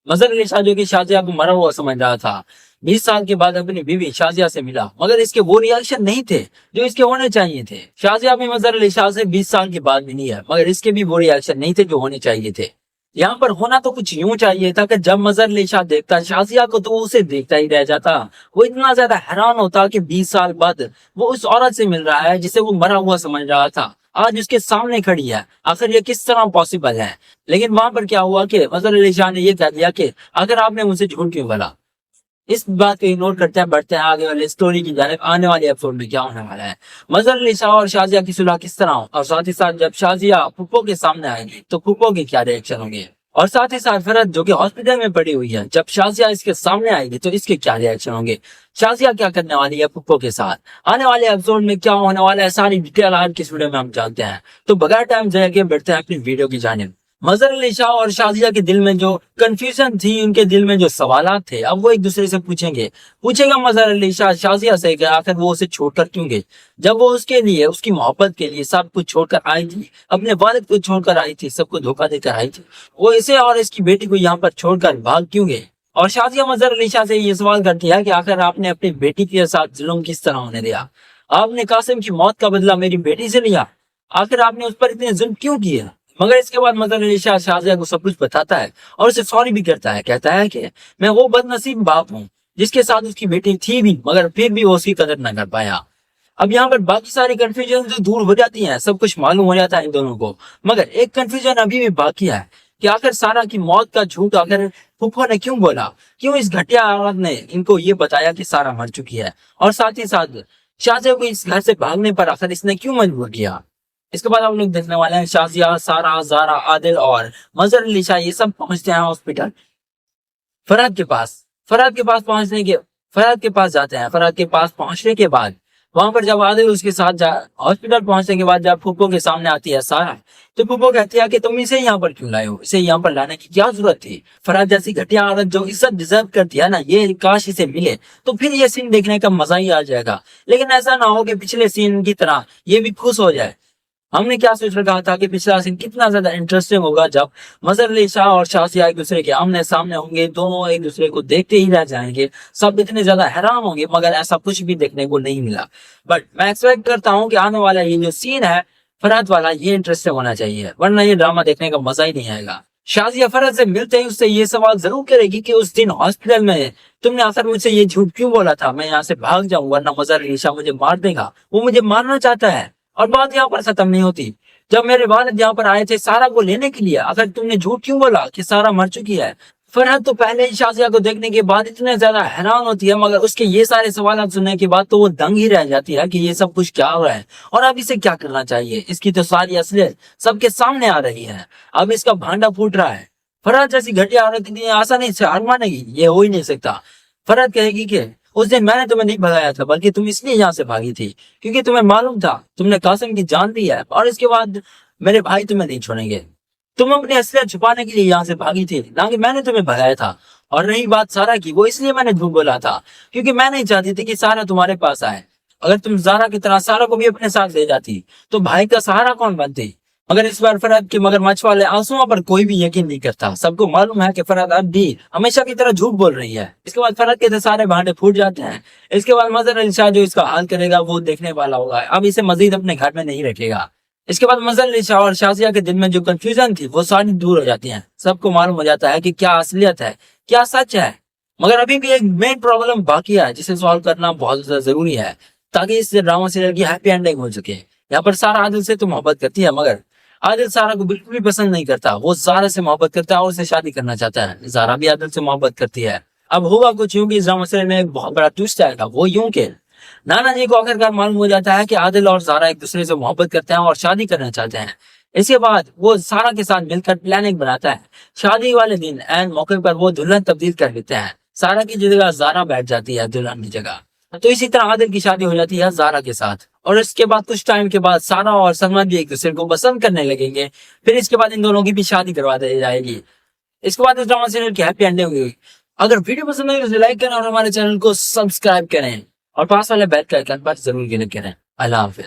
मजहर अली शाह जो कि शाजिया को मरा हुआ समझ रहा था, 20 साल के बाद अपनी बीवी शाजिया से मिला, मगर इसके वो रिएक्शन नहीं थे जो इसके होने चाहिए थे। शाजिया भी मजहर अली शाह से 20 साल के बाद मिली है, मगर इसके भी वो रिएक्शन नहीं थे जो होने चाहिए थे। यहाँ पर होना तो कुछ यूं चाहिए था कि जब मजहर अली शाह देखता शाजिया को तो वो उसे देखता ही रह जाता। वो इतना ज्यादा हैरान होता कि 20 साल बाद वो उस औरत से मिल रहा है जिसे वो मरा हुआ समझ रहा था, आज उसके सामने खड़ी है। आखिर ये किस तरह पॉसिबल है? लेकिन वहां पर क्या हुआ कि मजहर अली शाह ने ये कह दिया कि आखिर आपने मुझसे झूठ क्यों बोला। इस बात को इग्नोर करते हैं, बढ़ते हैं आगे वाले स्टोरी की जानिब। आने वाले एपिसोड में क्या होने वाला है, मजहर अली शाह और शाजिया की सुलह किस तरह हो, और साथ ही साथ जब शाजिया फूफो के सामने आएगी तो फूफो के क्या रिएक्शन होंगे, और साथ ही साथ फरहत जो कि हॉस्पिटल में पड़ी हुई है, जब शाजिया इसके सामने आएगी तो इसके क्या रिएक्शन होंगे, शाजिया क्या करने वाली है फूफो के साथ, आने वाले एपिसोड में क्या होने वाला है, सारी डिटेल आज की वीडियो में हम जानते हैं। तो बगैर टाइम जाए के बढ़ते हैं अपनी वीडियो की जानिब। मजहर अली शाह और शाजिया के दिल में जो कंफ्यूजन थी, उनके दिल में जो सवालात थे, अब वो एक दूसरे से पूछेगा मजहर अली शाह शाजिया से कि आखिर वो उसे छोड़कर क्यों गई, जब वो उसके लिए, उसकी मोहब्बत के लिए सब कुछ छोड़कर आई थी, अपने वालिद को छोड़कर आई थी, सबको धोखा देकर आई थी, वो इसे और इसकी बेटी को यहाँ पर छोड़कर भाग क्यों गए। और शाजिया मजहर अली शाह से ये सवाल करती है कि आखिर आपने अपनी बेटी के साथ जुल्म किस तरह होने दिया, आपने कासिम की मौत का बदला मेरी बेटी से लिया, आखिर आपने उस पर इतने जुल्म क्यों किए। मगर इसके बाद मजहर अली शाह शाजिया को सब कुछ बताता है और उसे सॉरी भी करता है, कहता है कि मैं वो बदनसीब बाप हूँ जिसके साथ उसकी बेटी थी भी, मगर फिर भी वो उसकी कदर न कर पाया। अब यहाँ पर बाकी सारी कंफ्यूजन तो दूर हो जाती हैं, सब कुछ मालूम हो जाता है इन दोनों को, मगर एक कंफ्यूजन अभी भी बाकी है कि आखिर सारा की मौत का झूठ आखिर फूफो ने क्यों बोला, क्यों इस घटिया औरत ने इनको ये बताया कि सारा मर चुकी है, और साथ ही साथ शाजिया को इस घर से भागने पर आखिर इसने क्यों मजबूर किया। इसके बाद हम लोग देखने वाले हैं शाजिया, सारा, जारा, आदिल और मजहर अली शाह ये सब पहुंचते हैं हॉस्पिटल फरहत के पास। फरहत के पास जाते हैं। फरहत के पास पहुंचने के बाद वहां पर जब आदिल उसके साथ हॉस्पिटल पहुंचने के बाद जब फूफो के सामने आती है सारा, तो फूफो कहती है कि तुम इसे यहाँ पर क्यों लाए हो, इसे यहाँ पर लाने की क्या जरूरत थी। फरहत जैसी घटिया औरत जो इज्जत डिजर्व करती है ना, ये काश इसे मिले तो फिर ये सीन देखने का मजा ही आ जाएगा। लेकिन ऐसा ना हो कि पिछले सीन की तरह ये भी खुश हो जाए। हमने क्या सोच रखा था कि पिछला सीन कितना ज्यादा इंटरेस्टिंग होगा जब मजहर अली शाह और शाजिया एक दूसरे के आमने सामने होंगे, दोनों एक दूसरे को देखते ही रह जाएंगे, सब इतने ज्यादा हैरान होंगे, मगर ऐसा कुछ भी देखने को नहीं मिला। बट मैं एक्सपेक्ट करता हूँ कि आने वाला ये जो सीन है फरहत वाला, ये इंटरेस्टिंग होना चाहिए, वरना ये ड्रामा देखने का मजा ही नहीं आएगा। शाजिया फरहत से मिलते ही उससे ये सवाल जरूर करेगी कि उस दिन हॉस्पिटल में तुमने आखिर मुझसे ये झूठ क्यों बोला था, मैं यहाँ से भाग जाऊं वरना मजहर अली शाह मुझे मार देगा, वो मुझे मारना चाहता है। और बात यहाँ पर खत्म नहीं होती, जब मेरे वालिद यहाँ पर आए थे सारा को लेने के लिए, अगर तुमने झूठ क्यों बोला कि सारा मर चुकी है। फरहत तो पहले ही शाजिया को देखने के बाद इतने ज्यादा हैरान होती है, मगर उसके ये सारे सवाल सुनने के बाद तो वो दंग ही रह जाती है कि ये सब कुछ क्या हो रहा है और अब इसे क्या करना चाहिए। इसकी तो सारी असलियत सबके सामने आ रही है, अब इसका भांडा फूट रहा है। फरहत जैसी घटिया औरत इतनी आसानी से हार मानेगी, ये हो ही नहीं सकता। फरहत कहेगी कि उस दिन मैंने तुम्हें नहीं भगाया था, बल्कि तुम इसलिए यहाँ से भागी थी क्योंकि तुम्हें मालूम था तुमने कासिम की जान ली है और इसके बाद मेरे भाई तुम्हें नहीं छोड़ेंगे। तुम अपनी असलियत छुपाने के लिए यहाँ से भागी थी, ना कि मैंने तुम्हें भगाया था। और रही बात सारा की, वो इसलिए मैंने झूठ बोला था क्योंकि मैं नहीं चाहती थी कि सारा तुम्हारे पास आए। अगर तुम जारा की तरह सारा को भी अपने साथ ले जाती तो भाई का सहारा कौन बनती। मगर इस बार फरहत के मगरमच्छ वाले आंसुओं पर कोई भी यकीन नहीं करता। सबको मालूम है कि फरहत अब भी हमेशा की तरह झूठ बोल रही है। इसके बाद फरहत के सारे भांडे फूट जाते हैं। इसके बाद मजहर अली शाह जो इसका हाल करेगा वो देखने वाला होगा, अब इसे मजीद अपने घर में नहीं रखेगा। इसके बाद मजहर अली शाह और शाजिया के दिल में जो कंफ्यूजन थी वो सारी दूर हो जाती है। सबको मालूम हो जाता है कि क्या असलियत है, क्या सच है। मगर अभी भी एक मेन प्रॉब्लम बाकी है जिसे सॉल्व करना बहुत ज्यादा जरूरी है ताकि इस ड्रामा सीरियल की हैप्पी एंडिंग हो सके। यहाँ पर सारा आदिल से तो मोहब्बत करती है, मगर आदिल सारा को बिल्कुल भी पसंद नहीं करता। वो जारा से मोहब्बत करता है और उससे शादी करना चाहता है। जारा भी आदिल से मोहब्बत करती है। अब होगा कुछ यूं कि इस ड्रामा सीरियल में एक बहुत बड़ा ट्विस्ट आएगा। वो यूं के नाना जी को आखिरकार मालूम हो जाता है कि आदिल और जारा एक दूसरे से मोहब्बत करते हैं और शादी करना चाहते हैं। इसके बाद वो सारा के साथ मिलकर प्लानिंग बनाता है। शादी वाले दिन एन मौके पर वो दुल्हन तब्दील कर लेते हैं। सारा की जगह जारा बैठ जाती है दुल्हन की जगह। तो इसी तरह आदिल की शादी हो जाती है जारा के साथ। और इसके बाद कुछ टाइम के बाद सारा और सलमान भी एक दूसरे को पसंद करने लगेंगे। फिर इसके बाद इन दोनों की भी शादी करवा दी जाएगी। इसके बाद इस ड्रामा सीरियल की हैप्पी एंडिंग हुई। अगर वीडियो पसंद आई तो लाइक करें और हमारे चैनल को सब्सक्राइब करें और पास वाले बेल के आइकन पर जरूर क्लिक करें। अल्लाह हाफिज़।